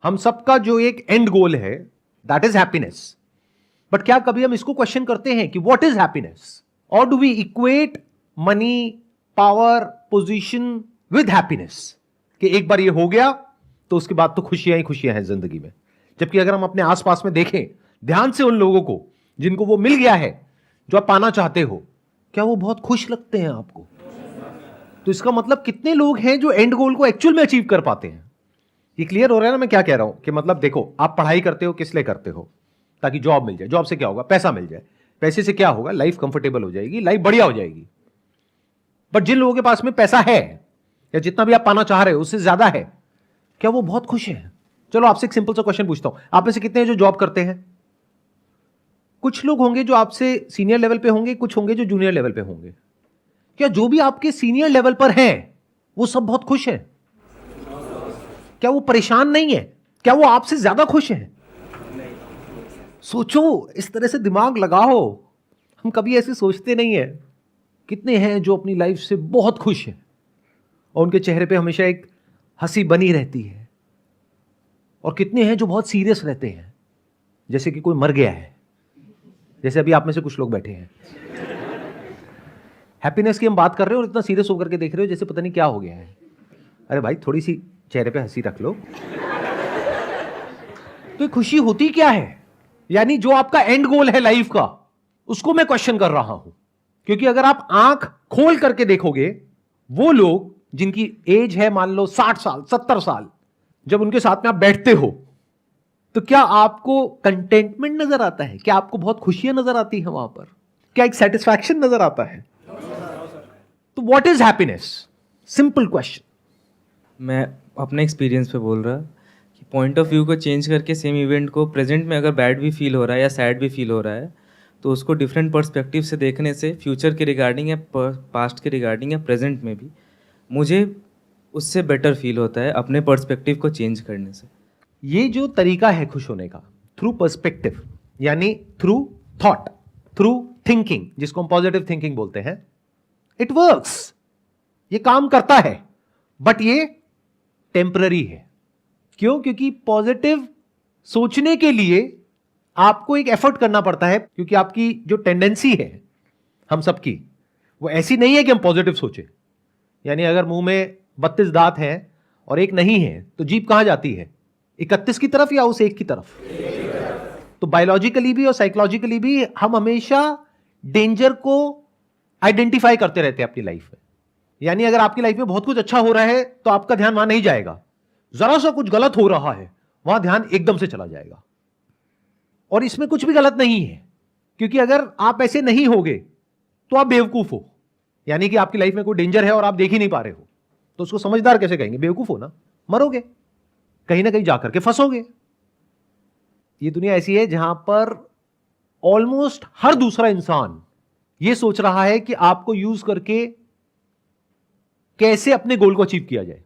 हम सबका जो एक एंड गोल है दैट इज हैप्पीनेस। बट क्या कभी हम इसको क्वेश्चन करते हैं कि व्हाट इज हैप्पीनेस? और do we equate money, power, position with happiness कि एक बार ये हो गया तो उसके बाद तो खुशियां ही खुशियां हैं जिंदगी में। जबकि अगर हम अपने आसपास में देखें ध्यान से उन लोगों को जिनको वो मिल गया है जो आप पाना चाहते हो, क्या वो बहुत खुश लगते हैं आपको? तो इसका मतलब कितने लोग हैं जो एंड गोल को एक्चुअल में अचीव कर पाते हैं? ये क्लियर हो रहा है ना मैं क्या कह रहा हूं? कि मतलब देखो, आप पढ़ाई करते हो किस लिए करते हो? ताकि जॉब मिल जाए। जॉब से क्या होगा? पैसा मिल जाए। पैसे से क्या होगा? लाइफ कंफर्टेबल हो जाएगी, लाइफ बढ़िया हो जाएगी। बट जिन लोगों के पास में पैसा है या जितना भी आप पाना चाह रहे हो उससे ज्यादा है, क्या वो बहुत खुश हैं? चलो आपसे एक सिंपल सा क्वेश्चन पूछता हूं, आप में से कितने हैं जो जॉब करते हैं? कुछ लोग होंगे जो आपसे सीनियर लेवल पे होंगे, कुछ होंगे जो जूनियर लेवल पे होंगे। क्या जो भी आपके सीनियर लेवल पर हैं वो सब बहुत खुश हैं? क्या वो परेशान नहीं है? क्या वो आपसे ज्यादा खुश हैं? सोचो, इस तरह से दिमाग लगाओ। हम कभी ऐसे सोचते नहीं है। कितने हैं जो अपनी लाइफ से बहुत खुश हैं और उनके चेहरे पे हमेशा एक हंसी बनी रहती है, और कितने हैं जो बहुत सीरियस रहते हैं जैसे कि कोई मर गया है, जैसे अभी आप में से कुछ लोग बैठे हैं। हैप्पीनेस की हम बात कर रहे हो और इतना सीरियस होकर के देख रहे हो जैसे पता नहीं क्या हो गया है। अरे भाई, थोड़ी सी चेहरे पे हंसी रख लो। तो खुशी होती क्या है? यानी जो आपका एंड गोल है लाइफ का, उसको मैं क्वेश्चन कर रहा हूं। क्योंकि अगर आप आंख खोल करके देखोगे, वो लोग जिनकी एज है मान लो 60 साल 70 साल, जब उनके साथ में आप बैठते हो तो क्या आपको कंटेंटमेंट नजर आता है? क्या आपको बहुत खुशियां नजर आती है वहां पर? क्या एक सेटिस्फैक्शन नजर आता है? तो what is happiness? Simple question. मैं अपने एक्सपीरियंस पे बोल रहा कि पॉइंट ऑफ व्यू को चेंज करके सेम इवेंट को प्रेजेंट में अगर बैड भी फील हो रहा है या सैड भी फील हो रहा है, तो उसको डिफरेंट पर्सपेक्टिव से देखने से फ्यूचर के रिगार्डिंग या पास्ट के रिगार्डिंग या प्रेजेंट में भी मुझे उससे बेटर फील होता है अपने पर्सपेक्टिव को चेंज करने से। ये जो तरीका है खुश होने का, थ्रू पर्सपेक्टिव, यानी थ्रू थॉट, थ्रू थिंकिंग, जिसको हम पॉजिटिव थिंकिंग बोलते हैं, इट वर्क्स। ये काम करता है, बट ये टेम्पररी है। क्यों? क्योंकि पॉजिटिव सोचने के लिए आपको एक एफर्ट करना पड़ता है, क्योंकि आपकी जो टेंडेंसी है हम सबकी, वो ऐसी नहीं है कि हम पॉजिटिव सोचें। यानी अगर मुंह में 32 दांत हैं और एक नहीं है तो जीभ कहां जाती है? 31 की तरफ या उस एक की तरफ? तो बायोलॉजिकली भी और साइकोलॉजिकली भी हम हमेशा डेंजर को आइडेंटिफाई करते रहते हैं अपनी लाइफ में। यानी अगर आपकी लाइफ में बहुत कुछ अच्छा हो रहा है तो आपका ध्यान वहां नहीं जाएगा। जरा सा कुछ गलत हो रहा है, वहां ध्यान एकदम से चला जाएगा। और इसमें कुछ भी गलत नहीं है, क्योंकि अगर आप ऐसे नहीं होगे तो आप बेवकूफ हो। यानी कि आपकी लाइफ में कोई डेंजर है और आप देख ही नहीं पा रहे हो, तो उसको समझदार कैसे कहेंगे? बेवकूफ हो ना, मरोगे, कहीं ना कहीं जाकर के फंसोगे। ये दुनिया ऐसी है जहां पर ऑलमोस्ट हर दूसरा इंसान ये सोच रहा है कि आपको यूज करके कैसे अपने गोल को अचीव किया जाए।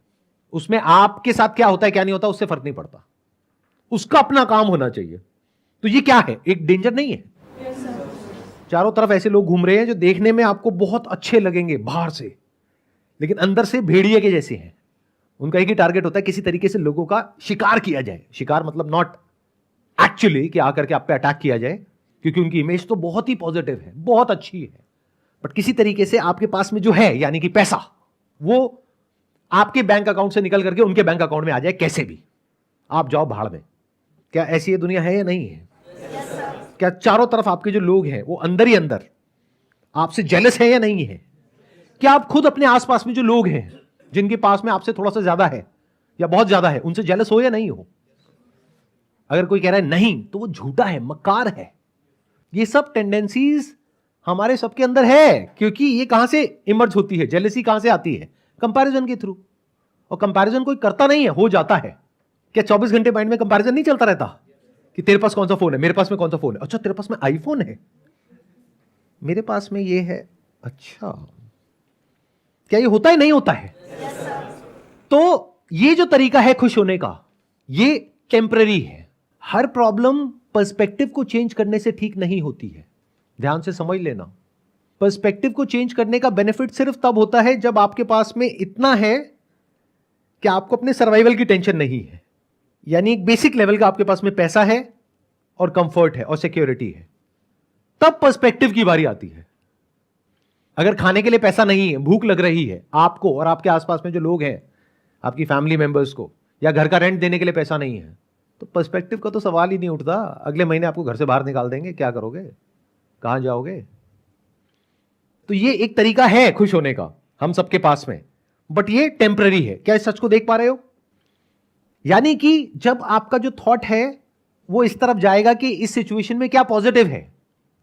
उसमें आपके साथ क्या होता है क्या नहीं होता उससे फर्क नहीं पड़ता, उसका अपना काम होना चाहिए। तो ये क्या है? एक डेंजर नहीं है? चारों तरफ ऐसे लोग घूम रहे हैं जो देखने में आपको बहुत अच्छे लगेंगे बाहर से, लेकिन अंदर से भेड़िए के जैसे हैं। उनका एक ही टारगेट होता है, किसी तरीके से लोगों का शिकार किया जाए। शिकार मतलब नॉट एक्चुअली कि आकर के आप पे अटैक किया जाए, क्योंकि उनकी इमेज तो बहुत ही पॉजिटिव है, बहुत अच्छी है। बट किसी तरीके से आपके पास में जो है, यानी कि पैसा, वो आपके बैंक अकाउंट से निकल करके उनके बैंक अकाउंट में आ जाए कैसे भी, आप जाओ भाड़ में। क्या ऐसी ये दुनिया है या नहीं है? क्या चारों तरफ आपके जो लोग हैं वो अंदर ही अंदर आपसे जेलस है या नहीं है? क्या आप खुद अपने आसपास में जो लोग हैं जिनके पास में आपसे थोड़ा सा ज्यादा है या बहुत ज्यादा है, उनसे जेलस हो या नहीं हो? अगर कोई कह रहा है नहीं, तो वो झूठा है, मक्कार है। ये सब टेंडेंसीज हमारे सबके अंदर है। क्योंकि ये कहां से इमर्ज होती है? जेलसी कहां से आती है? कंपैरिजन के थ्रू। और कंपैरिजन कोई करता नहीं है, हो जाता है। क्या 24 घंटे माइंड में कंपैरिजन नहीं चलता रहता कि तेरे पास कौन सा फोन है, मेरे पास में कौन सा फोन है? अच्छा, तेरे पास में आईफोन है, मेरे पास में ये है। अच्छा, क्या ये होता है नहीं होता है? तो ये जो तरीका है खुश होने का, ये टेम्पररी है। हर प्रॉब्लम पर्सपेक्टिव को चेंज करने से ठीक नहीं होती है। ध्यान से समझ लेना। पर्सपेक्टिव को चेंज करने का बेनिफिट सिर्फ तब होता है जब आपके पास में इतना है कि आपको अपने सर्वाइवल की टेंशन नहीं है। यानी एक बेसिक लेवल का आपके पास में पैसा है और कंफर्ट है और सिक्योरिटी है, तब पर्सपेक्टिव की बारी आती है। अगर खाने के लिए पैसा नहीं है, भूख लग रही है आपको और आपके आसपास में जो लोग हैं, आपकी फैमिली मेंबर्स को, या घर का रेंट देने के लिए पैसा नहीं है, तो पर्सपेक्टिव का तो सवाल ही नहीं उठता। अगले महीने आपको घर से बाहर निकाल देंगे, क्या करोगे, कहां जाओगे? तो ये एक तरीका है खुश होने का हम सबके पास में, बट ये टेम्पररी है। क्या इस सच को देख पा रहे हो? यानी कि जब आपका जो थॉट है वो इस तरफ जाएगा कि इस सिचुएशन में क्या पॉजिटिव है,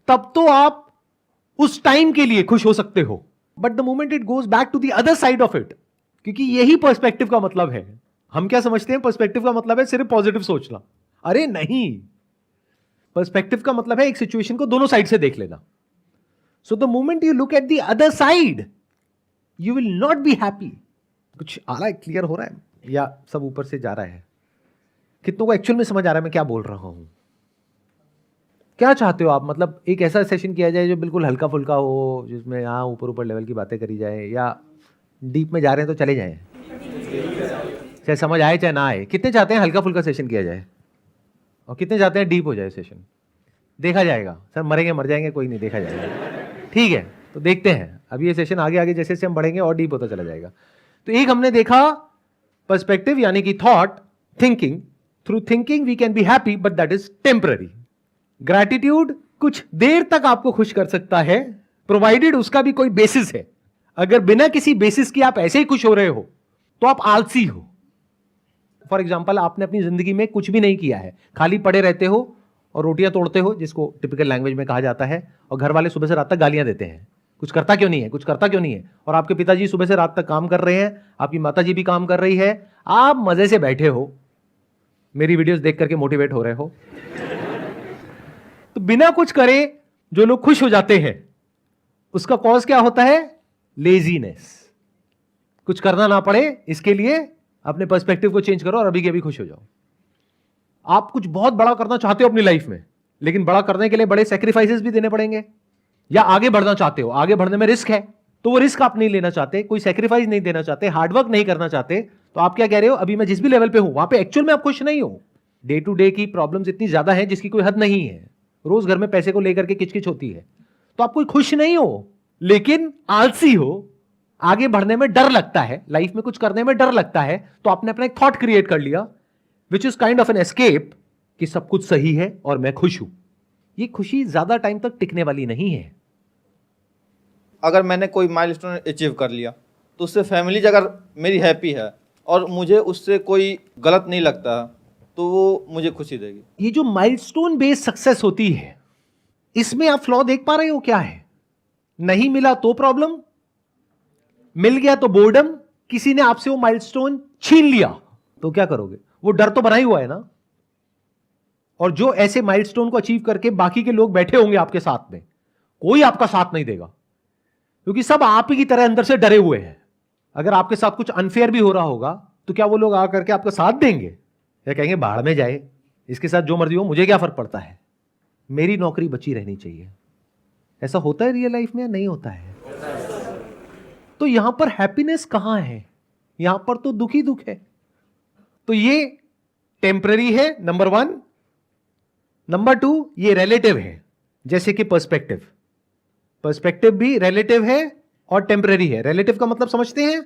तब तो आप उस टाइम के लिए खुश हो सकते हो, but the moment it goes back to the other side of it, क्योंकि यही पर्सपेक्टिव का मतलब है। हम क्या समझते हैं पर्सपेक्टिव का मतलब है सिर्फ पॉजिटिव सोचना? अरे नहीं, पर्सपेक्टिव का मतलब है एक सिचुएशन को दोनों साइड से देख लेना। So the moment you look at the other side, you will not be happy. कुछ आ रहा है, क्लियर हो रहा है, या सब ऊपर से जा रहा है? कितनों को एक्चुअल में समझ आ रहा है मैं क्या बोल रहा हूं? क्या चाहते हो आप? मतलब एक ऐसा सेशन किया जाए जो बिल्कुल हल्का फुल्का हो, जिसमें यहाँ ऊपर ऊपर लेवल की बातें करी जाए, या डीप में जा रहे हैं तो चले जाएं, चाहे समझ आए चाहे ना आए? कितने चाहते हैं हल्का फुल्का सेशन किया जाए और कितने चाहते हैं डीप हो जाए सेशन? देखा जाएगा सर, मरेंगे मर जाएंगे कोई नहीं, देखा जाएगा। ठीक है, तो देखते हैं अभी ये सेशन आगे आगे जैसे जैसे हम बढ़ेंगे और डीप होता चला जाएगा। तो एक हमने देखा पर्सपेक्टिव यानी कि thought, thinking. Through thinking we can be happy, but that is temporary. Gratitude कुछ देर तक आपको खुश कर सकता है, प्रोवाइडेड उसका भी कोई बेसिस है। अगर बिना किसी बेसिस के आप ऐसे ही खुश हो रहे हो तो आप आलसी हो। फॉर एग्जाम्पल, आपने अपनी जिंदगी में कुछ भी नहीं किया है, खाली पड़े रहते हो और रोटियां तोड़ते हो, जिसको टिपिकल लैंग्वेज में कहा जाता है, और घर वाले सुबह से रात तक गालियां देते हैं, कुछ करता क्यों नहीं है, कुछ करता क्यों नहीं है। और आपके पिताजी सुबह से रात तक काम कर रहे हैं, आपकी माताजी भी काम कर रही है, आप मजे से बैठे हो, मेरी वीडियोस देख करके मोटिवेट हो रहे हो। तो बिना कुछ करे जो लोग खुश हो जाते हैं, उसका कॉज क्या होता है? लेजीनेस। कुछ करना ना पड़े, इसके लिए अपने पर्सपेक्टिव को चेंज करो और अभी के अभी खुश हो जाओ। आप कुछ बहुत बड़ा करना चाहते हो अपनी लाइफ में, लेकिन बड़ा करने के लिए बड़े सैक्रिफाइसेस भी देने पड़ेंगे। या आगे बढ़ना चाहते हो, आगे बढ़ने में रिस्क है, तो वो रिस्क आप नहीं लेना चाहते, कोई सैक्रिफाइस नहीं देना चाहते, हार्डवर्क नहीं करना चाहते, तो आप क्या कह रहे हो? अभी मैं जिस भी लेवल पे हूं वहां पे एक्चुअल में आप खुश नहीं हो। डे टू डे की प्रॉब्लम्स इतनी ज्यादा है जिसकी कोई हद नहीं है, रोज घर में पैसे को लेकर के किचकिच होती है, तो आप कोई खुश नहीं हो, लेकिन आलसी हो, आगे बढ़ने में डर लगता है, लाइफ में कुछ करने में डर लगता है, तो आपने अपना एक थॉट क्रिएट कर लिया which is kind of an escape, कि सब कुछ सही है और मैं खुश हूं। ये खुशी ज्यादा टाइम तक टिकने वाली नहीं है। अगर मैंने कोई माइलस्टोन अचीव कर लिया तो उससे फैमिली अगर मेरी हैप्पी है और मुझे उससे कोई गलत नहीं लगता, तो वो मुझे खुशी देगी। ये जो माइलस्टोन बेस्ड सक्सेस होती है, इसमें आप फ्लॉ देख पा रहे हो क्या है? नहीं मिला तो प्रॉब्लम, मिल गया तो बोर्डम, किसी ने आपसे वो माइलस्टोन छीन लिया तो क्या करोगे? वो डर तो बना ही हुआ है ना। और जो ऐसे माइलस्टोन को अचीव करके बाकी के लोग बैठे होंगे आपके साथ में, कोई आपका साथ नहीं देगा, क्योंकि सब आप ही की तरह अंदर से डरे हुए हैं। अगर आपके साथ कुछ अनफेयर भी हो रहा होगा तो क्या वो लोग आकर के आपका साथ देंगे, या कहेंगे बाहर में जाए, इसके साथ जो मर्जी हो, मुझे क्या फर्क पड़ता है, मेरी नौकरी बची रहनी चाहिए? ऐसा होता है रियल लाइफ में या नहीं होता है? तो यहां पर हैप्पीनेस कहां है? यहां पर तो दुख ही दुख है। तो ये टेम्पररी है, नंबर वन। नंबर टू, ये रिलेटिव है, जैसे कि पर्सपेक्टिव। पर्सपेक्टिव भी रिलेटिव है और टेम्पररी है। रिलेटिव का मतलब समझते हैं?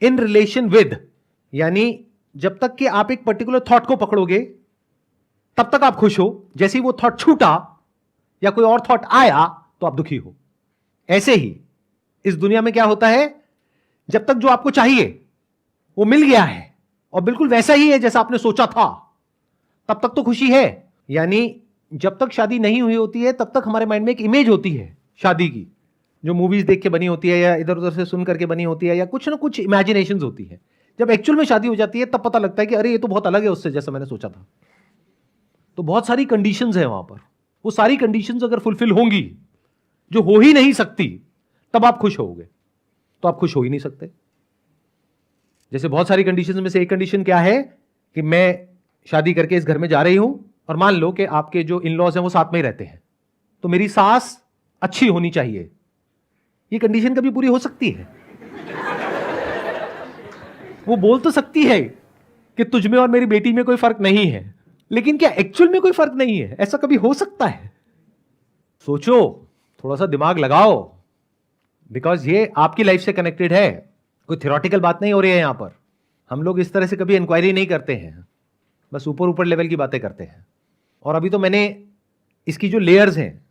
इन रिलेशन विद, यानी जब तक कि आप एक पर्टिकुलर थॉट को पकड़ोगे तब तक आप खुश हो, जैसे ही वो थॉट छूटा या कोई और थॉट आया तो आप दुखी हो। ऐसे ही इस दुनिया में क्या होता है, जब तक जो आपको चाहिए वो मिल गया है और बिल्कुल वैसा ही है जैसा आपने सोचा था, तब तक तो खुशी है। यानी जब तक शादी नहीं हुई होती है तब तक हमारे माइंड में एक इमेज होती है शादी की, जो मूवीज देख के बनी होती है या इधर उधर से सुन करके बनी होती है, या कुछ ना कुछ इमेजिनेशंस होती है। जब एक्चुअल में शादी हो जाती है तब पता लगता है कि अरे ये तो बहुत अलग है उससे जैसा मैंने सोचा था। तो बहुत सारी कंडीशंस है वहां पर, वो सारी कंडीशंस अगर फुलफिल होंगी, जो हो ही नहीं सकती, तब आप खुश होगे। तो आप खुश हो ही नहीं सकते। जैसे बहुत सारी कंडीशंस में से एक कंडीशन क्या है कि मैं शादी करके इस घर में जा रही हूं और मान लो कि आपके जो इन लॉज हैं वो साथ में ही रहते हैं, तो मेरी सास अच्छी होनी चाहिए। ये कंडीशन कभी पूरी हो सकती है? वो बोल तो सकती है कि तुझ में और मेरी बेटी में कोई फर्क नहीं है, लेकिन क्या एक्चुअल में कोई फर्क नहीं है? ऐसा कभी हो सकता है? सोचो, थोड़ा सा दिमाग लगाओ, बिकॉज ये आपकी लाइफ से कनेक्टेड है, कोई थ्योरेटिकल बात नहीं हो रही है यहां पर। हम लोग इस तरह से कभी इंक्वायरी नहीं करते हैं, बस ऊपर ऊपर लेवल की बातें करते हैं। और अभी तो मैंने इसकी जो लेयर्स हैं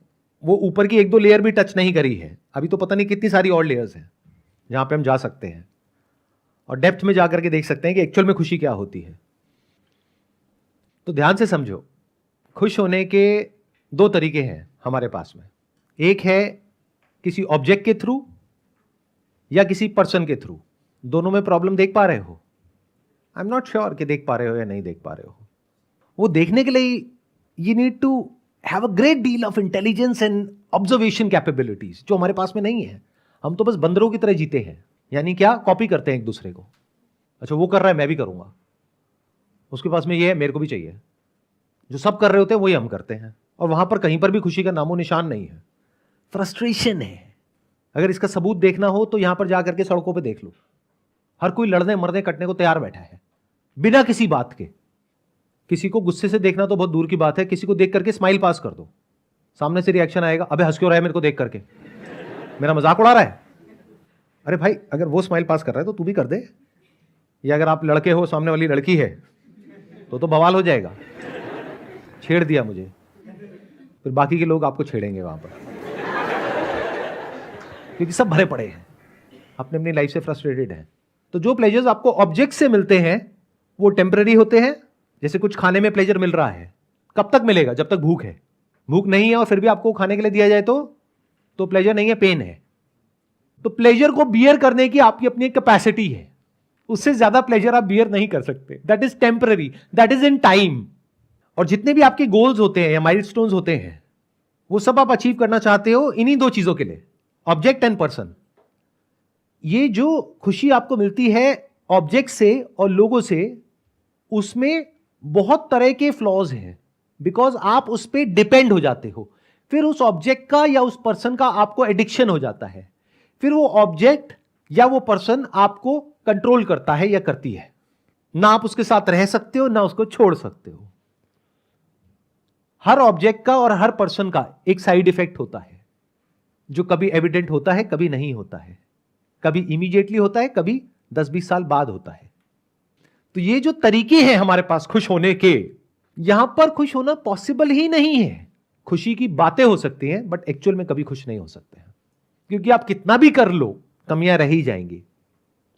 वो ऊपर की 1-2 लेयर भी टच नहीं करी है, अभी तो पता नहीं कितनी सारी और लेयर्स हैं जहां पे हम जा सकते हैं और डेप्थ में जाकर के देख सकते हैं कि एक्चुअल में खुशी क्या होती है। तो ध्यान से समझो, खुश होने के 2 तरीके हैं हमारे पास में। एक है किसी ऑब्जेक्ट के थ्रू या किसी पर्सन के थ्रू। दोनों में प्रॉब्लम देख पा रहे हो? आई एम नॉट श्योर कि देख पा रहे हो या नहीं देख पा रहे हो। वो देखने के लिए you need to have a great deal of intelligence and observation capabilities, जो हमारे पास में नहीं है। हम तो बस बंदरों की तरह जीते हैं, यानी क्या, कॉपी करते हैं एक दूसरे को। अच्छा वो कर रहा है मैं भी करूंगा, उसके पास में ये है मेरे को भी चाहिए। जो सब कर रहे होते हैं वही हम करते हैं, और वहां पर कहीं पर भी खुशी का नामो निशान नहीं है, फ्रस्ट्रेशन है। अगर इसका सबूत देखना हो तो यहां पर जाकर के सड़कों पे देख लो, हर कोई लड़ने मरने कटने को तैयार बैठा है बिना किसी बात के। किसी को गुस्से से देखना तो बहुत दूर की बात है, किसी को देख करके स्माइल पास कर दो, सामने से रिएक्शन आएगा, अबे हंस क्यों रहा है मेरे को देख करके, मेरा मजाक उड़ा रहा है। अरे भाई, अगर वो स्माइल पास कर रहा है तो तू भी कर दे। या अगर आप लड़के हो, सामने वाली लड़की है, तो बवाल हो जाएगा, छेड़ दिया मुझे, फिर बाकी के लोग आपको छेड़ेंगे वहां पर, क्योंकि सब भरे पड़े हैं, अपने अपनी लाइफ से फ्रस्ट्रेटेड हैं। तो जो प्लेजर्स आपको ऑब्जेक्ट से मिलते हैं वो टेम्पररी होते हैं। जैसे कुछ खाने में प्लेजर मिल रहा है, कब तक मिलेगा? जब तक भूख है। भूख नहीं है और फिर भी आपको खाने के लिए दिया जाए तो प्लेजर नहीं है, पेन है। तो प्लेजर को बियर करने की आपकी अपनी कैपेसिटी है, उससे ज्यादा प्लेजर आप बियर नहीं कर सकते। That is temporary, that is in time. और जितने भी आपके गोल्स होते हैं या माइलस्टोन्स होते हैं, वो सब आप अचीव करना चाहते हो इन्हीं 2 चीजों के लिए, ऑब्जेक्ट एंड पर्सन। ये जो खुशी आपको मिलती है ऑब्जेक्ट से और लोगों से, उसमें बहुत तरह के फ्लॉज हैं, बिकॉज आप उस पर डिपेंड हो जाते हो। फिर उस ऑब्जेक्ट का या उस पर्सन का आपको एडिक्शन हो जाता है, फिर वो ऑब्जेक्ट या वो पर्सन आपको कंट्रोल करता है या करती है। ना आप उसके साथ रह सकते हो ना उसको छोड़ सकते हो। हर ऑब्जेक्ट का और हर पर्सन का एक साइड इफेक्ट होता है, जो कभी एविडेंट होता है, कभी नहीं होता है, कभी इमीडिएटली होता है, कभी 10-20 साल बाद होता है। तो ये जो तरीके हैं हमारे पास खुश होने के, यहां पर खुश होना पॉसिबल ही नहीं है। खुशी की बातें हो सकती हैं बट एक्चुअल में कभी खुश नहीं हो सकते हैं, क्योंकि आप कितना भी कर लो कमियां रह ही जाएंगी।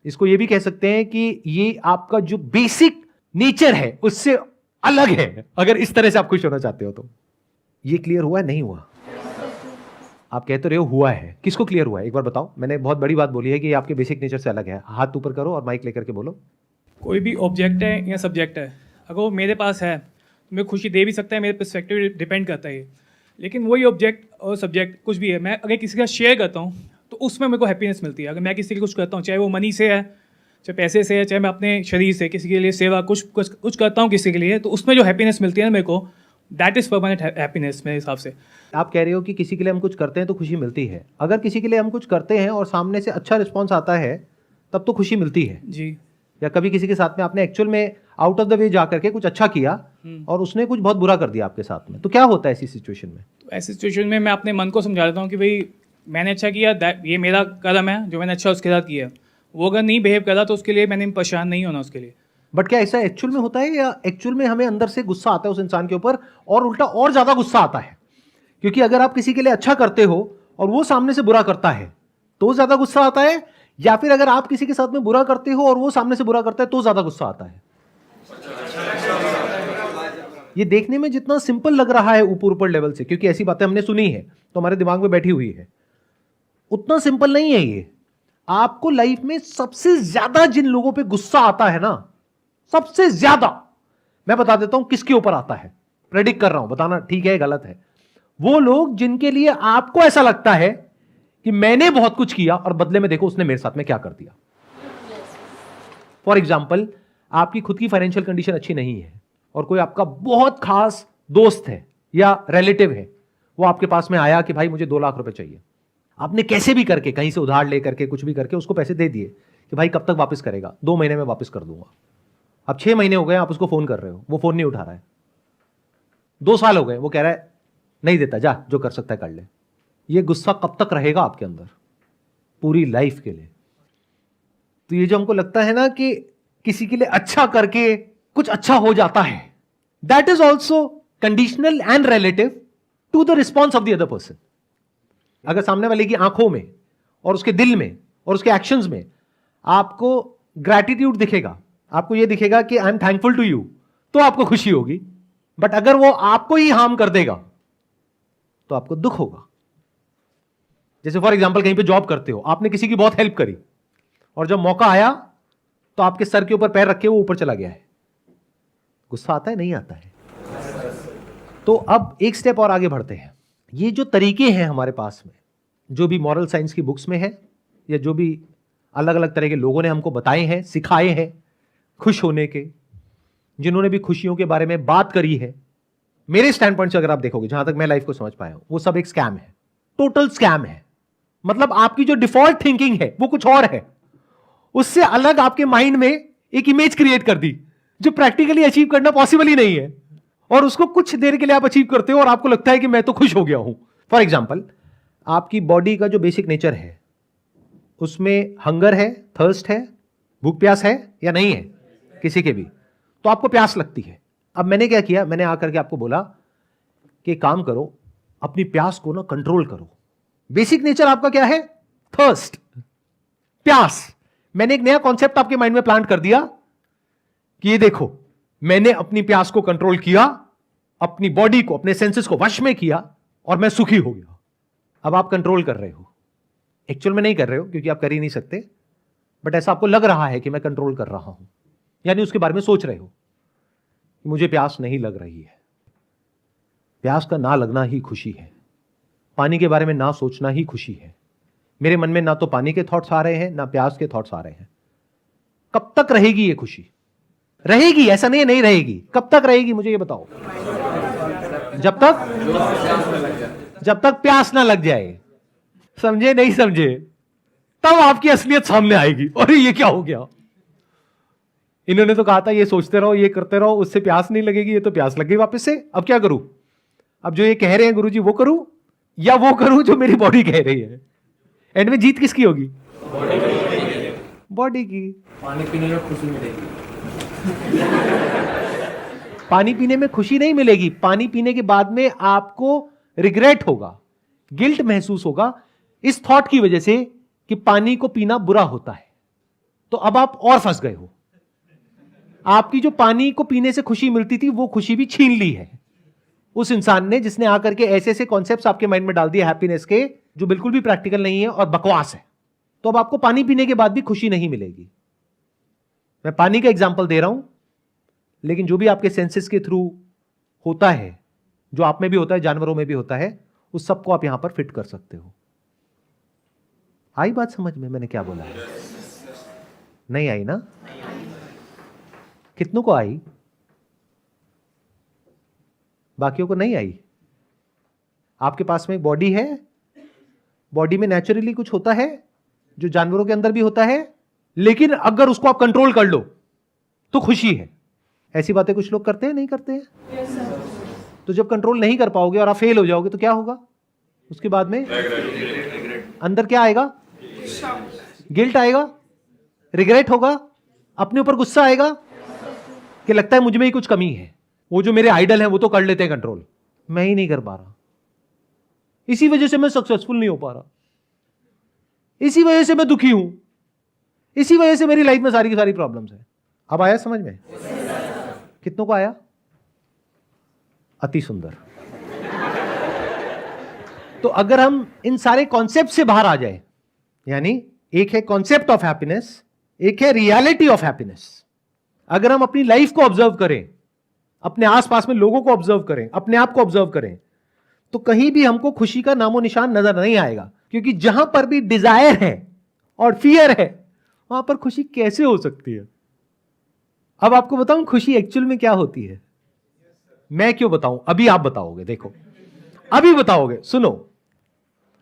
इसको ये भी कह सकते हैं कि ये आपका जो बेसिक नेचर है उससे अलग है, अगर इस तरह से आप खुश होना चाहते हो तो। ये क्लियर हुआ है? नहीं हुआ? आप कहते रहे हो हुआ है, किसको क्लियर हुआ है एक बार बताओ। मैंने बहुत बड़ी बात बोली है कि ये आपके बेसिक नेचर से अलग है। हाथ ऊपर करो और माइक लेकर के बोलो। कोई भी ऑब्जेक्ट है या सब्जेक्ट है, अगर वो मेरे पास है तो मैं खुशी दे भी सकता है, मेरे पर्सपेक्टिव डिपेंड करता है ये। लेकिन वही ऑब्जेक्ट और सब्जेक्ट कुछ भी है, मैं अगर किसी का शेयर करता हूँ तो उसमें मेरे को हैप्पीनेस मिलती है। अगर मैं किसी के लिए कुछ करता हूँ, चाहे वो मनी से है, चाहे पैसे से है, चाहे मैं अपने शरीर से किसी के लिए सेवा कुछ करता हूँ किसी के लिए, तो उसमें जो हैप्पीनेस मिलती है ना मेरे को, दैट इज़ परमानेंट हैप्पीनेस मेरे हिसाब से। आप कह रहे हो कि किसी के लिए हम कुछ करते हैं तो खुशी मिलती है। अगर किसी के लिए हम कुछ करते हैं और सामने से अच्छा रिस्पॉन्स आता है तब तो खुशी मिलती है जी। या कभी किसी के साथ में आपने एक्चुअल में आउट ऑफ द वे जाकर के कुछ अच्छा किया और उसने कुछ बहुत बुरा कर दिया आपके साथ में, तो क्या होता है ऐसी सिचुएशन में? तो ऐसी सिचुएशन में मैं अपने मन को समझा देता हूँ कि भाई मैंने अच्छा किया, ये मेरा कदम है जो मैंने अच्छा उसके साथ किया। वो अगर नहीं बिहेव करा तो उसके लिए मैंने परेशान नहीं होना उसके लिए। बट क्या ऐसा एक्चुअल में होता है या एक्चुअल में हमें अंदर से गुस्सा आता है उस इंसान के ऊपर और उल्टा और ज्यादा गुस्सा आता है? क्योंकि अगर आप किसी के लिए अच्छा करते हो और वो सामने से बुरा करता है तो ज्यादा गुस्सा आता है, या फिर अगर आप किसी के साथ में बुरा करते हो और वो सामने से बुरा करता है तो ज्यादा गुस्सा आता है? ये देखने में जितना सिंपल लग रहा है ऊपर ऊपर लेवल से, क्योंकि ऐसी बातें हमने सुनी है तो हमारे दिमाग में बैठी हुई है, उतना सिंपल नहीं है ये। आपको लाइफ में सबसे ज्यादा जिन लोगों पे गुस्सा आता है ना, सबसे ज्यादा, मैं बता देता हूं किसके ऊपर आता है, प्रेडिक्ट कर रहा हूं, बताना ठीक है गलत है। वो लोग जिनके लिए आपको ऐसा लगता है कि मैंने बहुत कुछ किया और बदले में देखो उसने मेरे साथ में क्या कर दिया। फॉर एग्जाम्पल, आपकी खुद की फाइनेंशियल कंडीशन अच्छी नहीं है और कोई आपका बहुत खास दोस्त है या रिलेटिव है, वो आपके पास में आया कि भाई मुझे 2 लाख रुपए चाहिए। आपने कैसे भी करके कहीं से उधार लेकर के कुछ भी करके उसको पैसे दे दिए कि भाई कब तक वापस करेगा, 2 महीने में वापस कर दूंगा। अब 6 महीने हो गए आप उसको फोन कर रहे हो, वो फोन नहीं उठा रहा है। 2 साल हो गए, वो कह रहा है नहीं देता, जा जो कर सकता है कर ले। ये गुस्सा कब तक रहेगा आपके अंदर? पूरी लाइफ के लिए। तो ये जो हमको लगता है ना कि किसी के लिए अच्छा करके कुछ अच्छा हो जाता है, that is also conditional and relative to the response of the other person. अगर सामने वाले की आंखों में और उसके दिल में और उसके एक्शंस में आपको ग्रैटिट्यूड दिखेगा, आपको यह दिखेगा कि I am thankful to you, तो आपको खुशी होगी। बट अगर वो आपको ही हार्म कर देगा तो आपको दुख होगा। जैसे फॉर एग्जांपल कहीं पे जॉब करते हो, आपने किसी की बहुत हेल्प करी और जब मौका आया तो आपके सर के ऊपर पैर रखे वो ऊपर चला गया है, गुस्सा आता है? नहीं आता है। तो अब एक स्टेप और आगे बढ़ते हैं। ये जो तरीके हैं हमारे पास में, जो भी मॉरल साइंस की बुक्स में है या जो भी अलग अलग तरह के लोगों ने हमको बताए हैं, सिखाए हैं खुश होने के, जिन्होंने भी खुशियों के बारे में बात करी है, मेरे स्टैंड पॉइंट से अगर आप देखोगे, जहां तक मैं लाइफ को समझ पाया हूं, वो सब एक स्कैम है, टोटल स्कैम है। मतलब आपकी जो डिफॉल्ट थिंकिंग है वो कुछ और है, उससे अलग आपके माइंड में एक इमेज क्रिएट कर दी जो प्रैक्टिकली अचीव करना पॉसिबल ही नहीं है, और उसको कुछ देर के लिए आप अचीव करते हो और आपको लगता है कि मैं तो खुश हो गया हूं। फॉर एग्जाम्पल, आपकी बॉडी का जो बेसिक नेचर है उसमें हंगर है, थर्स्ट है, भूख प्यास है या नहीं है किसी के भी, तो आपको प्यास लगती है। अब मैंने क्या किया, मैंने आकर के आपको बोला कि काम करो, अपनी प्यास को ना कंट्रोल करो। बेसिक नेचर आपका क्या है? थर्स्ट, प्यास। मैंने एक नया कॉन्सेप्ट आपके माइंड में प्लांट कर दिया कि ये देखो, मैंने अपनी प्यास को कंट्रोल किया, अपनी बॉडी को, अपने सेंसेस को वश में किया और मैं सुखी हो गया। अब आप कंट्रोल कर रहे हो, एक्चुअल में नहीं कर रहे हो क्योंकि आप कर ही नहीं सकते, बट ऐसा आपको लग रहा है कि मैं कंट्रोल कर रहा हूं, यानी उसके बारे में सोच रहे हो कि मुझे प्यास नहीं लग रही है। प्यास का ना लगना ही खुशी है, पानी के बारे में ना सोचना ही खुशी है। मेरे मन में ना तो पानी के थॉट्स आ रहे हैं ना प्यास के थॉट्स आ रहे हैं। कब तक रहेगी ये खुशी? रहेगी, ऐसा नहीं है नहीं रहेगी। कब तक रहेगी मुझे ये बताओ? जब तक प्यास ना लग जाए। समझे नहीं समझे? तब आपकी असलियत सामने आएगी। अरे ये क्या हो गया, इन्होंने तो कहा था ये सोचते रहो, ये करते रहो, उससे प्यास नहीं लगेगी, ये तो प्यास लग गई वापस से। अब क्या करूं? अब जो ये कह रहे हैं गुरुजी वो करूं या वो करूं जो मेरी बॉडी कह रही है? एंड में जीत किसकी होगी? बॉडी की। पानी पीने में खुशी मिलेगी। पानी पीने में खुशी नहीं मिलेगी। पानी पीने के बाद में आपको रिग्रेट होगा, गिल्ट महसूस होगा इस थॉट की वजह से कि पानी को पीना बुरा होता है। तो अब आप और फंस गए हो। आपकी जो पानी को पीने से खुशी मिलती थी वो खुशी भी छीन ली है उस इंसान ने, जिसने आकर के ऐसे ऐसे कॉन्सेप्ट्स आपके माइंड में डाल दिए हैप्पीनेस के, जो बिल्कुल भी प्रैक्टिकल नहीं है और बकवास है। तो अब आपको पानी पीने के बाद भी खुशी नहीं मिलेगी। मैं पानी का एग्जांपल दे रहा हूं, लेकिन जो भी आपके सेंसेस के थ्रू होता है, जो आप में भी होता है, जानवरों में भी होता है, उस सबको आप यहां पर फिट कर सकते हो। आई बात समझ में मैंने क्या बोला है? नहीं आई ना? कितनों को आई? बाकियों को नहीं आई। आपके पास में एक बॉडी है, बॉडी में नेचुरली कुछ होता है जो जानवरों के अंदर भी होता है, लेकिन अगर उसको आप कंट्रोल कर लो तो खुशी है। ऐसी बातें कुछ लोग करते हैं, नहीं करते हैं? तो जब कंट्रोल नहीं कर पाओगे और आप फेल हो जाओगे तो क्या होगा? उसके बाद में अंदर क्या आएगा? गिल्ट आएगा, रिग्रेट होगा, अपने ऊपर गुस्सा आएगा कि लगता है मुझ में ही कुछ कमी है। वो जो मेरे आइडल हैं वो तो कर लेते हैं कंट्रोल, मैं ही नहीं कर पा रहा, इसी वजह से मैं सक्सेसफुल नहीं हो पा रहा, इसी वजह से मैं दुखी हूं, इसी वजह से मेरी लाइफ में सारी की सारी प्रॉब्लम्स है। अब आया समझ में? कितनों को आया? अति सुंदर। तो अगर हम इन सारे कॉन्सेप्ट से बाहर आ जाए, यानी एक है कॉन्सेप्ट ऑफ हैप्पीनेस, एक है रियलिटी ऑफ हैप्पीनेस। अगर हम अपनी लाइफ को ऑब्जर्व करें, अपने आसपास में लोगों को ऑब्जर्व करें, अपने आप को ऑब्जर्व करें, तो कहीं भी हमको खुशी का नामो निशान नजर नहीं आएगा। क्योंकि जहां पर भी डिजायर है और फियर है, वहां पर खुशी कैसे हो सकती है? अब आपको बताऊं खुशी एक्चुअल में क्या होती है? मैं क्यों बताऊं? अभी आप बताओगे, देखो अभी बताओगे। सुनो,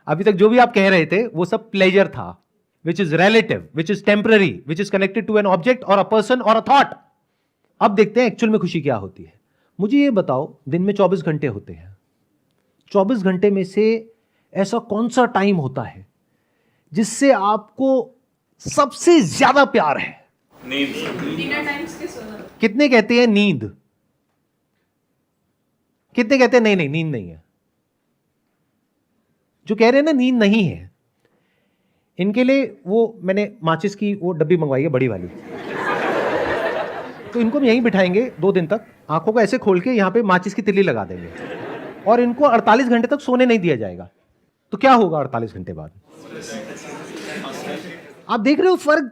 अभी तक जो भी आप कह रहे थे वो सब प्लेजर था, which is relative, which is temporary, which is connected to an object और अ पर्सन और अ थॉट। अब देखते हैं एक्चुअल में खुशी क्या होती है। मुझे ये बताओ, दिन में 24 घंटे होते हैं, 24 घंटे में से ऐसा कौन सा टाइम होता है जिससे आपको सबसे ज्यादा प्यार है? कितने कहते हैं नींद? कितने कहते हैं नहीं नहीं नींद नहीं है? जो कह रहे हैं ना नींद नहीं है, इनके लिए वो मैंने माचिस की वो डब्बी मंगवाई है, बड़ी वाली। तो इनको हम यहीं बिठाएंगे 2 दिन तक, आंखों को ऐसे खोल के यहां पे माचिस की तिल्ली लगा देंगे और इनको 48 घंटे तक सोने नहीं दिया जाएगा। तो क्या होगा 48 घंटे बाद? आप देख रहे हो फर्क,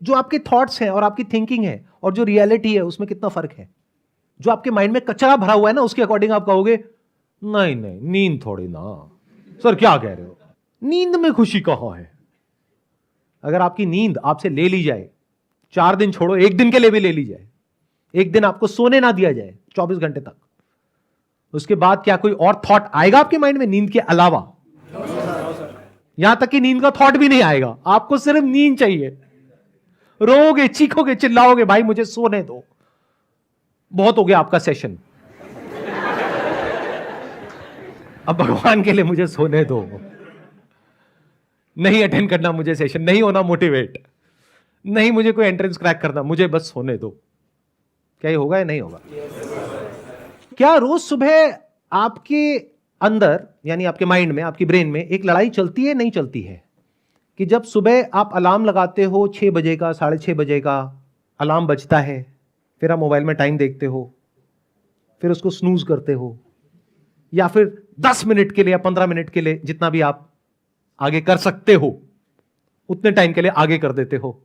जो आपके थॉट्स हैं और आपकी थिंकिंग है और जो रियलिटी है उसमें कितना फर्क है। जो आपके माइंड में कचरा भरा हुआ है ना, उसके अकॉर्डिंग आप कहोगे नहीं नहीं नींद थोड़ी ना, सर क्या कह रहे हो, नींद में खुशी कहां है? अगर आपकी नींद आपसे ले ली जाए, 4 दिन छोड़ो, 1 दिन के लिए भी ले ली जाए, 1 दिन आपको सोने ना दिया जाए 24 घंटे तक, उसके बाद क्या कोई और थॉट आएगा आपके माइंड में नींद के अलावा? यहां तक कि नींद का थॉट भी नहीं आएगा, आपको सिर्फ नींद चाहिए। रोओगे, चीखोगे, चिल्लाओगे, भाई मुझे सोने दो, बहुत हो गया आपका सेशन, अब भगवान के लिए मुझे सोने दो, नहीं अटेंड करना मुझे सेशन, नहीं होना मोटिवेट, नहीं मुझे कोई एंट्रेंस क्रैक करना, मुझे बस सोने दो। क्या ये होगा या नहीं होगा? क्या रोज सुबह आपके अंदर यानी आपके माइंड में, आपकी ब्रेन में एक लड़ाई चलती है, नहीं चलती है? कि जब सुबह आप अलार्म लगाते हो 6 बजे का, 6:30 बजे का अलार्म बजता है, फिर आप मोबाइल में टाइम देखते हो, फिर उसको स्नूज करते हो, या फिर 10 मिनट के लिए या 15 मिनट के लिए, जितना भी आप आगे कर सकते हो उतने टाइम के लिए आगे कर देते हो।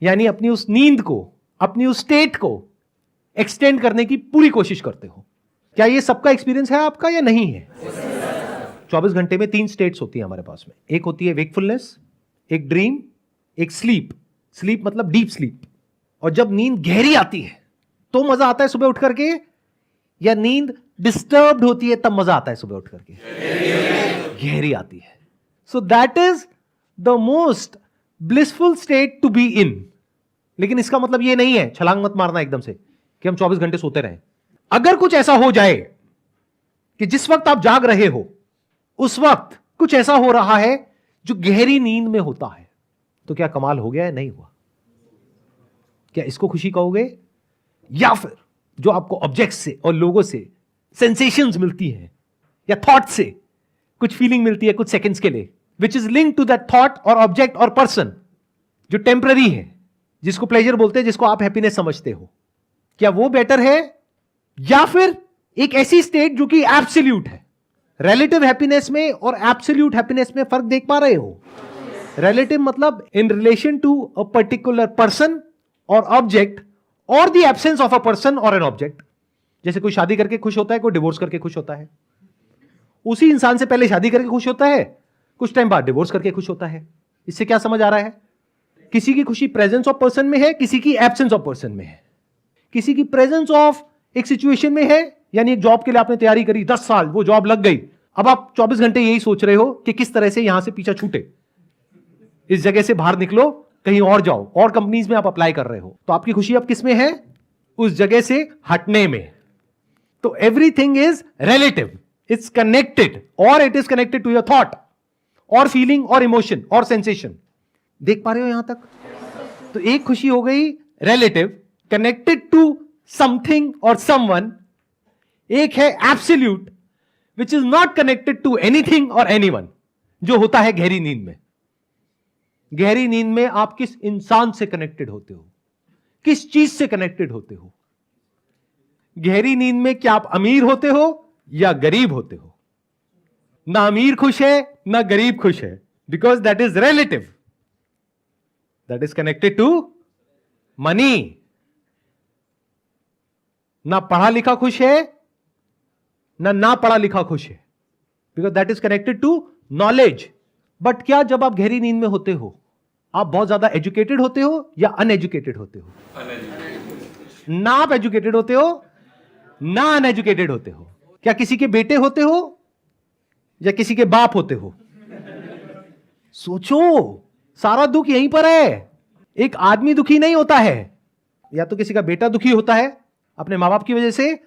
यानी अपनी उस नींद को, अपनी उस स्टेट को एक्सटेंड करने की पूरी कोशिश करते हो। क्या ये सबका एक्सपीरियंस है आपका या नहीं है? 24 घंटे में 3 स्टेट्स होती है हमारे पास में। एक होती है वेकफुलनेस, एक ड्रीम, एक स्लीप। स्लीप मतलब डीप स्लीप। और जब नींद गहरी आती है तो मजा आता है सुबह उठ करके, या नींद डिस्टर्ब्ड होती है तब मजा आता है सुबह उठ करके? गहरी आती है। So that is the most blissful state to be in. लेकिन इसका मतलब ये नहीं है, छलांग मत मारना एकदम से कि हम 24 घंटे सोते रहें। अगर कुछ ऐसा हो जाए कि जिस वक्त आप जाग रहे हो उस वक्त कुछ ऐसा हो रहा है जो गहरी नींद में होता है, तो क्या कमाल हो गया है? नहीं हुआ? क्या इसको खुशी कहोगे? या फिर जो आपको ऑब्जेक्ट से और लोगों से सेंसेशंस मिलती हैं या थॉट से कुछ फीलिंग मिलती है कुछ सेकंड्स के लिए, which is link to that thought और ऑब्जेक्ट और पर्सन, जो टेम्पररी है, जिसको प्लेजर बोलते हैं, जिसको आप हैप्पीनेस समझते हो, क्या वो बेटर है या फिर एक ऐसी स्टेट जो कि एब्सोल्यूट है? रिलेटिव हैप्पीनेस में और एब्सोल्यूट हैप्पीनेस में फर्क देख पा रहे हो? रिलेटिव मतलब in relation to a particular person और ऑब्जेक्ट, और the absence of a person और एन ऑब्जेक्ट। जैसे कोई शादी करके खुश होता है, कोई डिवोर्स करके खुश होता है। उसी इंसान से पहले शादी करके खुश होता है, कुछ टाइम बाद डिवोर्स करके खुश होता है। इससे क्या समझ आ रहा है? किसी की खुशी प्रेजेंस ऑफ पर्सन में है, किसी की एब्सेंस ऑफ पर्सन में है। किसी की प्रेजेंस ऑफ एक सिचुएशन में है, यानी एक जॉब के लिए आपने तैयारी करी 10 साल, वो जॉब लग गई, अब आप 24 घंटे यही सोच रहे हो कि किस तरह से यहां से पीछा छूटे, इस जगह से बाहर निकलो, कहीं और जाओ, और कंपनीज में आप अप्लाई कर रहे हो। तो आपकी खुशी अब किस में है? उस जगह से हटने में। तो everything is relative, it's connected, और it is connected to your thought और फीलिंग और इमोशन और सेंसेशन। देख पा रहे हो यहां तक? तो एक खुशी हो गई रिलेटिव, कनेक्टेड टू समथिंग और समवन। एक है absolute, which is not connected to anything और एनीवन, जो होता है गहरी नींद में। गहरी नींद में आप किस इंसान से कनेक्टेड होते हो, किस चीज से कनेक्टेड होते हो? गहरी नींद में क्या आप अमीर होते हो या गरीब होते हो? ना अमीर खुश है ना गरीब खुश है, because that is relative, that is connected to money. ना पढ़ा लिखा खुश है ना पढ़ा लिखा खुश है, because that is connected to knowledge. But क्या जब आप गहरी नींद में होते हो आप बहुत ज्यादा एजुकेटेड होते हो या अनएजुकेटेड होते हो? ना आप एजुकेटेड होते हो ना अनएजुकेटेड होते हो। क्या किसी के बेटे होते हो या किसी के बाप होते हो? सोचो, सारा दुख यहीं पर है। एक आदमी दुखी नहीं होता है, या तो किसी का बेटा दुखी होता है अपने माँ बाप की वजह से,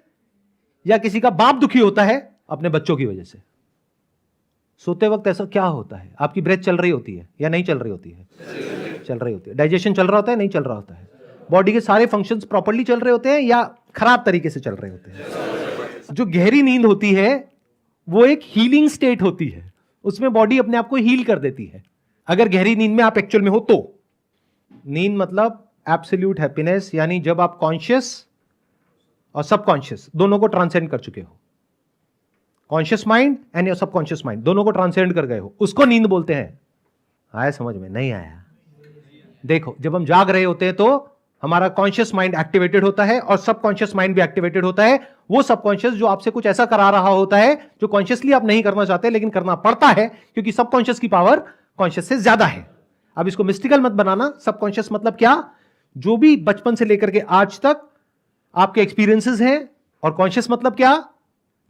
या किसी का बाप दुखी होता है अपने बच्चों की वजह से। सोते वक्त ऐसा क्या होता है? आपकी ब्रेथ चल रही होती है या नहीं चल रही होती है? चल रही होती है। डाइजेशन चल रहा होता है, नहीं चल रहा होता है? बॉडी के सारे फंक्शंस प्रॉपर्ली चल रहे होते हैं या खराब तरीके से चल रहे होते हैं? जो गहरी नींद होती है वो एक हीलिंग स्टेट होती है, उसमें बॉडी अपने आप को हील कर देती है। अगर गहरी नींद में आप एक्चुअल में हो तो नींद मतलब एब्सोल्यूट हैप्पीनेस, यानी जब आप कॉन्शियस और सबकॉन्शियस दोनों को ट्रांसेंड कर चुके हो, conscious mind and your subconscious mind दोनों को ट्रांसेंड कर गए हो, उसको नींद बोलते हैं। आया समझ में? नहीं आया? देखो, जब हम जाग रहे होते हैं तो हमारा कॉन्शियस माइंड एक्टिवेटेड होता है और सबकॉन्शियस माइंड भी एक्टिवेटेड होता है। वो सबकॉन्शियस जो आपसे कुछ ऐसा करा रहा होता है जो कॉन्शियसली आप नहीं करना चाहते लेकिन करना पड़ता है, क्योंकि सबकॉन्शियस की पावर कॉन्शियस से ज्यादा है। अब इसको मिस्टिकल मत बनाना। सबकॉन्शियस मतलब क्या? जो भी बचपन से लेकर के आज तक आपके एक्सपीरियंसेस हैं। और कॉन्शियस मतलब क्या?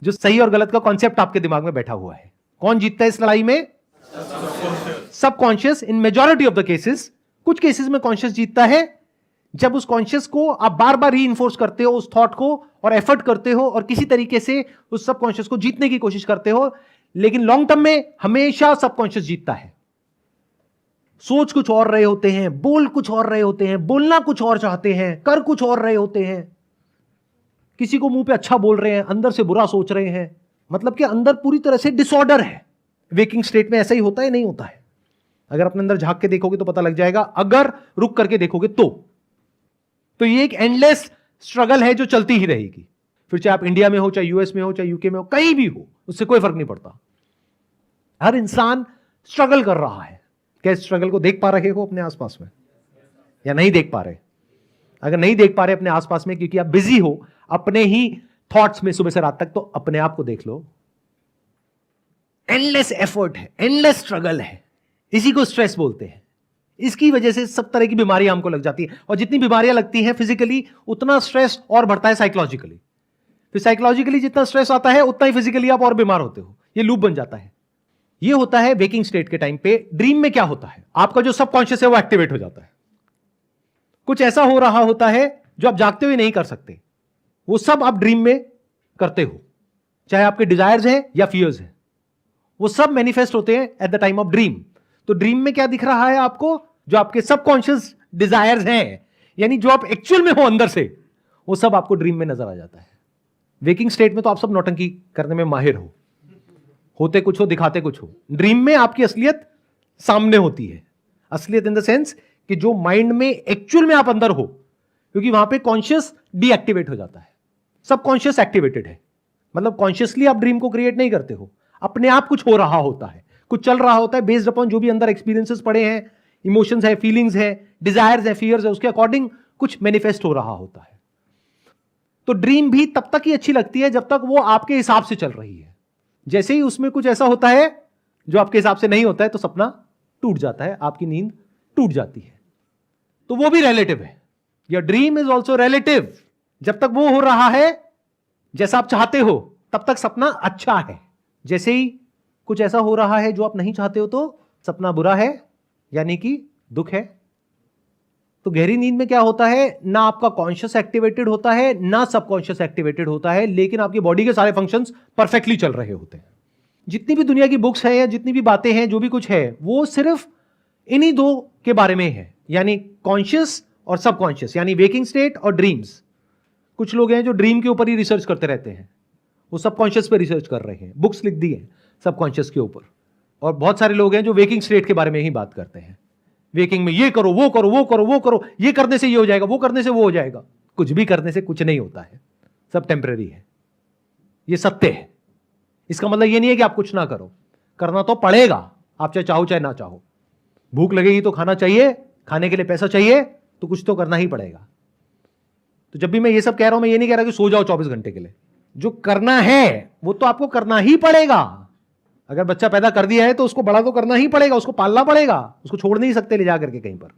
जो सही और गलत का कॉन्सेप्ट आपके दिमाग में बैठा हुआ है। कौन जीतता है इस लड़ाई में? Subconscious. In majority of the cases, कुछ केसेस में कॉन्शियस जीतता है। जब उस कॉन्शियस को आप बार बार रीइंफोर्स करते हो, उस थॉट को, और एफर्ट करते हो और किसी तरीके से उस सबकॉन्शियस को जीतने की कोशिश करते हो, लेकिन लॉन्ग टर्म में हमेशा सबकॉन्शियस जीतता है। सोच कुछ और रहे होते हैं, बोल कुछ और रहे होते हैं, बोलना कुछ और चाहते हैं, कर कुछ और रहे होते हैं। किसी को मुंह पे अच्छा बोल रहे हैं, अंदर से बुरा सोच रहे हैं। मतलब कि अंदर पूरी तरह से डिसऑर्डर है। वेकिंग स्टेट में ऐसा ही होता है, नहीं होता है? अगर अपने अंदर झांक के देखोगे तो पता लग जाएगा, अगर रुक करके देखोगे तो ये एक एंडलेस स्ट्रगल है जो चलती ही रहेगी। फिर चाहे आप इंडिया में हो, चाहे यूएस में हो, चाहे यूके में हो, कहीं भी हो, उससे कोई फर्क नहीं पड़ता। हर इंसान स्ट्रगल कर रहा है। क्या इस स्ट्रगल को देख पा रहे हो अपने आसपास में, या नहीं देख पा रहे? अगर नहीं देख पा रहे अपने आसपास में क्योंकि आप बिजी हो अपने ही थॉट्स में सुबह से रात तक, तो अपने आप को देख लो। एंडलेस एफर्ट है, एंडलेस स्ट्रगल है। इसी को स्ट्रेस बोलते हैं। इसकी वजह से सब तरह की बीमारियां हमको लग जाती है, और जितनी बीमारियां लगती हैं फिजिकली, उतना स्ट्रेस और बढ़ता है साइकोलॉजिकली। फिर साइकोलॉजिकली जितना स्ट्रेस आता है उतना ही फिजिकली आप और बीमार होते हो। ये लूप बन जाता है। ये होता है वेकिंग स्टेट के टाइम पे। ड्रीम में क्या होता है? आपका जो सबकॉन्शियस है वो एक्टिवेट हो जाता है। कुछ ऐसा हो रहा होता है जो आप जागते हुए नहीं कर सकते, वो सब आप ड्रीम में करते हो। चाहे आपके डिजायर्स हैं या फियर्स हैं, वो सब मैनिफेस्ट होते हैं at the time of dream. तो ड्रीम में क्या दिख रहा है आपको? जो आपके सबकॉन्शियस डिजायर्स हैं, यानी जो आप एक्चुअल में हो अंदर से, वो सब आपको ड्रीम में नजर आ जाता है। वेकिंग स्टेट में तो आप सब नौटंकी करने में माहिर हो, होते कुछ हो, दिखाते कुछ हो। ड्रीम में आपकी असलियत सामने होती है। असलियत इन द सेंस कि जो माइंड में एक्चुअल में आप अंदर हो, क्योंकि वहां पे कॉन्शियस डीएक्टिवेट हो जाता है, सबकॉन्शियस एक्टिवेटेड है। मतलब कॉन्शियसली आप ड्रीम को क्रिएट नहीं करते हो, अपने आप कुछ हो रहा होता है, कुछ चल रहा होता है बेस्ड अपॉन जो भी अंदर एक्सपीरियंसेस पड़े हैं, इमोशंस है, फीलिंग्स है, डिजायर्स है, फियर्स है, उसके अकॉर्डिंग कुछ मैनिफेस्ट हो रहा होता है। तो ड्रीम भी तब तक ही अच्छी लगती है जब तक वो आपके हिसाब से चल रही है। जैसे ही उसमें कुछ ऐसा होता है जो आपके हिसाब से नहीं होता है, तो सपना टूट जाता है, आपकी नींद टूट जाती है। तो वो भी रिलेटिव है। Your dream is also relative. जब तक वो हो रहा है जैसा आप चाहते हो, तब तक सपना अच्छा है। जैसे ही कुछ ऐसा हो रहा है जो आप नहीं चाहते हो, तो सपना बुरा है, यानी कि दुख है। तो गहरी नींद में क्या होता है? ना आपका कॉन्शियस एक्टिवेटेड होता है, ना सबकॉन्शियस एक्टिवेटेड होता है, लेकिन आपकी बॉडी के सारे फंक्शंस परफेक्टली चल रहे होते हैं। जितनी भी दुनिया की बुक्स हैं या जितनी भी बातें हैं, जो भी कुछ है, वो सिर्फ इन्हीं दो के बारे में है, यानी कॉन्शियस और सबकॉन्शियस, यानी वेकिंग स्टेट और ड्रीम्स। कुछ लोग हैं जो ड्रीम के ऊपर ही रिसर्च करते रहते हैं, वो सबकॉन्शियस पे रिसर्च कर रहे हैं, बुक्स लिख दी है सबकॉन्शियस के ऊपर। और बहुत सारे लोग हैं जो वेकिंग स्टेट के बारे में ही बात करते हैं। वेकिंग में ये करो, वो करो, वो करो, वो करो, ये करने से ये हो जाएगा, वो करने से वो हो जाएगा। कुछ भी करने से कुछ नहीं होता है, सब टेम्परेरी है, ये सत्य है। इसका मतलब ये नहीं है कि आप कुछ ना करो, करना तो पड़ेगा, आप चाहे चाहो चाहे ना चाहो। भूख लगेगी तो खाना चाहिए, खाने के लिए पैसा चाहिए, तो कुछ तो करना ही पड़ेगा। तो जब भी मैं ये सब कह रहा हूं, मैं ये नहीं कह रहा कि सो जाओ 24 घंटे के लिए। जो करना है वो तो आपको करना ही पड़ेगा। अगर बच्चा पैदा कर दिया है तो उसको बड़ा तो करना ही पड़ेगा, उसको पालना पड़ेगा, उसको छोड़ नहीं सकते ले जा करके कहीं पर।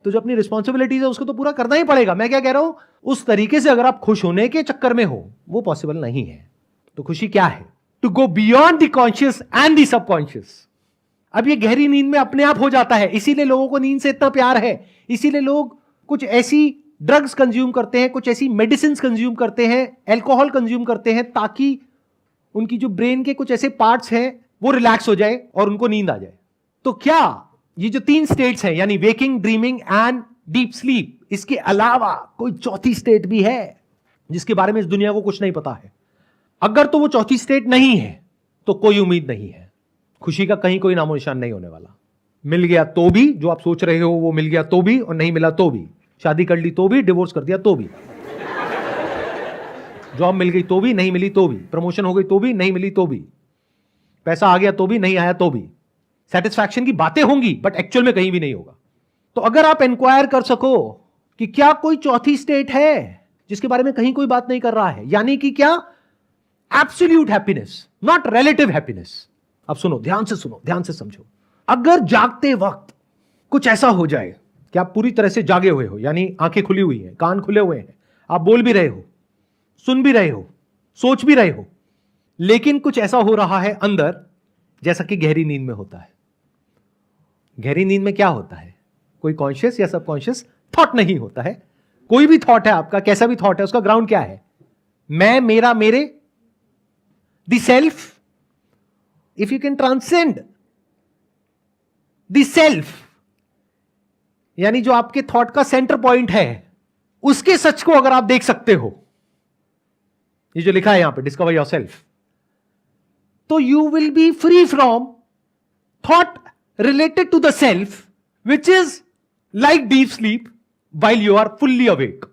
तो जो अपनी रिस्पॉन्सिबिलिटीज है उसको तो पूरा करना ही पड़ेगा। मैं क्या कह रहा हूं, उस तरीके से अगर आप खुश होने के चक्कर में हो, वो पॉसिबल नहीं है। तो खुशी क्या है? To go beyond the conscious and the subconscious. अब ये गहरी नींद में अपने आप हो जाता है, इसीलिए लोगों को नींद से इतना प्यार है, इसीलिए लोग कुछ ऐसी ड्रग्स कंज्यूम करते हैं, कुछ ऐसी मेडिसिन कंज्यूम करते हैं, एल्कोहल कंज्यूम करते हैं, ताकि उनकी जो ब्रेन के कुछ ऐसे पार्ट्स हैं वो रिलैक्स हो जाए और उनको नींद आ जाए। तो क्या ये जो 3 स्टेट्स हैं, यानी waking, dreaming and deep sleep, इसके अलावा कोई चौथी स्टेट भी है जिसके बारे में इस दुनिया को कुछ नहीं पता है? अगर तो वो चौथी स्टेट नहीं है तो कोई उम्मीद नहीं है, खुशी का कहीं कोई नामो निशान नहीं होने वाला। मिल गया तो भी, जो आप सोच रहे हो वो मिल गया तो भी, और नहीं मिला तो भी, शादी कर ली तो भी, डिवोर्स कर दिया तो भी, जॉब मिल गई तो भी, नहीं मिली तो भी, प्रमोशन हो गई तो भी, नहीं मिली तो भी, पैसा आ गया तो भी, नहीं आया तो भी, सेटिस्फैक्शन की बातें होंगी बट एक्चुअल में कहीं भी नहीं होगा। तो अगर आप इंक्वायर कर सको कि क्या कोई चौथी स्टेट है जिसके बारे में कहीं कोई बात नहीं कर रहा है, यानी कि क्या absolute happiness, not relative happiness. अब सुनो, ध्यान से सुनो, ध्यान से समझो। अगर जागते वक्त कुछ ऐसा हो जाए कि आप पूरी तरह से जागे हुए हो, यानी आंखें खुली हुई हैं, कान खुले हुए हैं, आप बोल भी रहे हो, सुन भी रहे हो, सोच भी रहे हो, लेकिन कुछ ऐसा हो रहा है अंदर जैसा कि गहरी नींद में होता है। गहरी नींद में क्या होता है? कोई कॉन्शियस या सबकॉन्शियस थॉट नहीं होता है। कोई भी थॉट है आपका, कैसा भी थॉट है, उसका ग्राउंड क्या है? मैं, मेरा, मेरे, the self. If you can transcend the self, यानी जो आपके थॉट का सेंटर पॉइंट है, उसके सच को अगर आप देख सकते हो, ये जो लिखा है यहां पे, डिस्कवर योरसेल्फ, तो you will be free from thought related to the self, which is like deep sleep while you are fully awake.